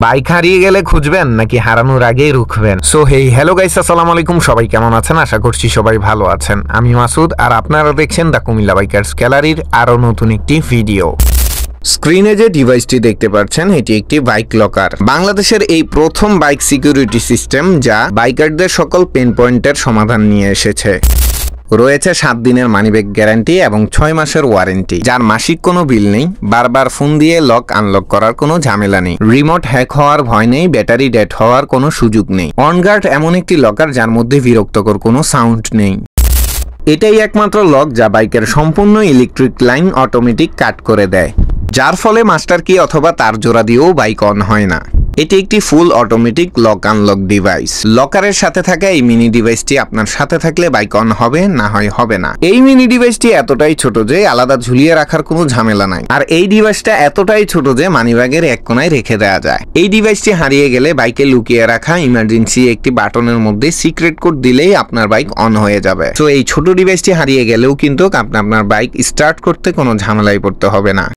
Bike হারিয়ে গেলে খুঁজবেন নাকি হারানোর আগেই রুখবেন? সো হেই হ্যালো গাইস, আসসালামু আলাইকুম। সবাই কেমন আছেন? আশা করছি সবাই ভালো আছেন। আমি মাসুদ, আর আপনারা দেখছেন দ্য কুমিল্লা বাইকার্স গ্যালারির আরো নতুন একটি ভিডিও। স্ক্রিনে যে ডিভাইসটি দেখতে পাচ্ছেন এটি একটি বাইক লকার। বাংলাদেশের এই প্রথম বাইক সিকিউরিটি সিস্টেম যা বাইকারদের সকল পেন পয়েন্টের সমাধান নিয়ে এসেছে। রয়েছে 7 দিনের মানিব্যাগ গ্যারান্টি এবং 6 মাসের ওয়ারেন্টি, যার মাসিক কোনো বিল নেই, বারবার ফোন দিয়ে লক আনলক করার কোনো ঝামেলা নেই, রিমোট হ্যাক হওয়ার ভয় নেই, ব্যাটারি ডেড হওয়ার কোনো সুযোগ নেই। অনগার্ড এমন একটি লকার যার মধ্যে বিরক্তকর কোনো সাউন্ড নেই। এটাই একমাত্র লক যা বাইকের সম্পূর্ণ ইলেকট্রিক লাইন অটোমেটিক কাট করে দেয়, যার ফলে মাস্টার কি অথবা তার জোড়া দিয়েও বাইক অন হয় না। এটি একটি full automatic lock unlock device. লকারের সাথে থাকা এই মিনি ডিভাইসটি আপনার সাথে থাকলে বাইক অন হবে, না হয় হবে না। এই মিনি ডিভাইসটি এতটাই ছোট যে আলাদা ঝুলিয়ে রাখার কোনো ঝামেলা নাই, আর এই ডিভাইসটা এতটাই ছোট যে মানিব্যাগের এক কোণায় রেখে দেওয়া যায়। এই ডিভাইসটি হারিয়ে গেলে বাইকে লুকিয়ে রাখা ইমার্জেন্সি একটি বাটনের মধ্যে সিক্রেট কোড দিলেই আপনার বাইক অন হয়ে যাবে। তো এই ছোট ডিভাইসটি হারিয়ে গেলেও কিন্তু আপনার বাইক স্টার্ট করতে কোনো ঝামেলায় পড়তে হবে না।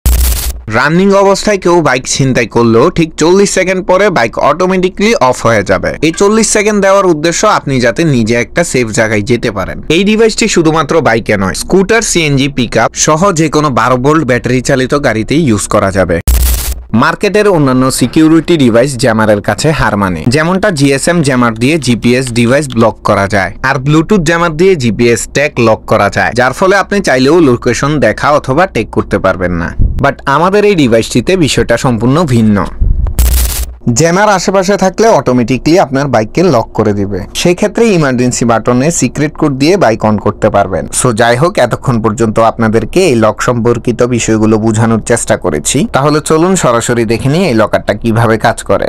রানিং অবস্থায় কেউ বাইক ছিনতাই করলেও ঠিক 40 সেকেন্ড পরে বাইক অটোমেটিকলি অফ হয়ে যাবে। এই 40 সেকেন্ড দেওয়ার উদ্দেশ্য আপনি যাতে নিজে একটা সেফ জায়গায় যেতে পারেন। এই ডিভাইসটি শুধুমাত্র বাইকে নয়, স্কুটার, সিএনজি, পিকআপ সহ যে কোনো 12 ভোল্ট ব্যাটারি চালিত গাড়িতেই ইউজ করা যাবে। মার্কেটের অন্যান্য সিকিউরিটি ডিভাইস জ্যামারের কাছে হার মানে, যেমনটা জিএসএম জ্যামার দিয়ে জিপিএস ডিভাইস ব্লক করা যায়, আর ব্লুটুথ জ্যামার দিয়ে জিপিএস ট্যাগ লক করা যায়, যার ফলে আপনি চাইলেও লোকেশন দেখা অথবা ট্যাগ করতে পারবেন না। বাট আমাদের এই ডিভাইসটিতে বিষয়টা সম্পূর্ণ ভিন্ন। জ্যামার আশেপাশে থাকলে অটোমেটিকলি আপনার বাইককে লক করে দিবে। সেই ক্ষেত্রে ইমার্জেন্সি বাটনে সিক্রেট কোড দিয়ে বাইক অন করতে পারবেন। সো যাই হোক, এতক্ষণ পর্যন্ত আপনাদেরকে এই লক সম্পর্কিত বিষয়গুলো বোঝানোর চেষ্টা করেছি। তাহলে চলুন সরাসরি দেখে নিই এই লকারটা কিভাবে কাজ করে।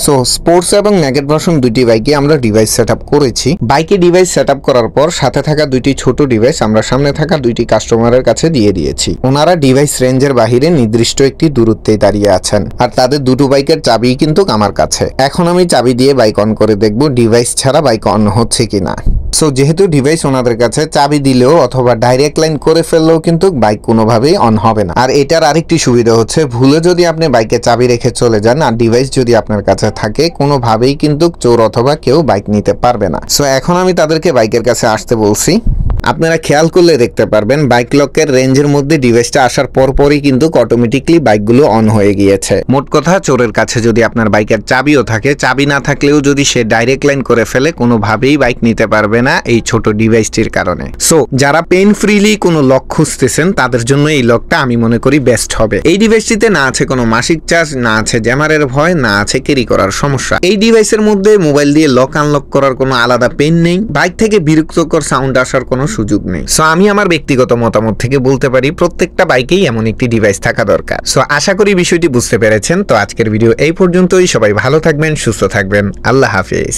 সো স্পোর্টস এবং নেগেট ভার্সন দুইটি বাইকে আমরা ডিভাইস সেটআপ করেছি। বাইকে ডিভাইস সেটআপ করার পর সাথে থাকা দুইটি ছোট ডিভাইস আমরা সামনে থাকা দুইটি কাস্টমারের কাছে দিয়ে দিয়েছি। ওনারা ডিভাইস রেঞ্জের বাহিরে নির্দিষ্ট একটি দূরত্বে দাঁড়িয়ে আছেন, আর তাদের দুটো বাইকের চাবি কিন্তু আমার কাছে। এখন আমি চাবি দিয়ে বাইক অন করে দেখব ডিভাইস ছাড়া বাইক অন হচ্ছে কিনা। সো যেহেতু ডিভাইস ওনাদের কাছে, চাবি দিলেও অথবা ডাইরেক্ট লাইন করে ফেললেও কিন্তু বাইক কোনোভাবেই অন হবে না। আর এটার আরেকটি সুবিধা হচ্ছে, ভুলে যদি আপনি বাইকে চাবি রেখে চলে যান আর ডিভাইস যদি আপনার কাছে থাকে, কোনোভাবেই কিন্তু চোর অথবা কেউ বাইক নিতে পারবে না। সো এখন আমি তাদেরকে বাইকের কাছে আসতে বলছি। আপনারা খেয়াল করলে দেখতে পারবেন বাইক লকের রেঞ্জের মধ্যে ডিভাইসটা আসার পরপরই কিন্তু অটোমেটিকলি বাইকগুলো অন হয়ে গিয়েছে। মোট কথা, চোরের কাছে যদি আপনার বাইকের চাবিও থাকে, চাবি না থাকলেও যদি সে ডাইরেক্ট লাইন করে ফেলে, কোনোভাবেই বাইক নিতে পারবে না এই ছোট ডিভাইসটির কারণে। সো যারা পেন ফ্রিলি কোনো লক খুঁজতেছেন তাদের জন্য এই লকটা আমি মনে করি বেস্ট হবে। এই ডিভাইসটিতে না আছে কোনো মাসিক চার্জ, না আছে জ্যামারের ভয়, না আছে ক্যারি করার সমস্যা। এই ডিভাইসের মধ্যে মোবাইল দিয়ে লক আনলক করার কোনো আলাদা পেন নেই, বাইক থেকে বিরক্তকর সাউন্ড আসার কোনো সুযোগ নেই। সো আমি আমার ব্যক্তিগত মতামত থেকে বলতে পারি প্রত্যেকটা বাইকেই এমন একটি ডিভাইস থাকা দরকার। সো আশা করি বিষয়টি বুঝতে পেরেছেন। তো আজকের ভিডিও এই পর্যন্তই। সবাই ভালো থাকবেন, সুস্থ থাকবেন। আল্লাহ হাফেজ।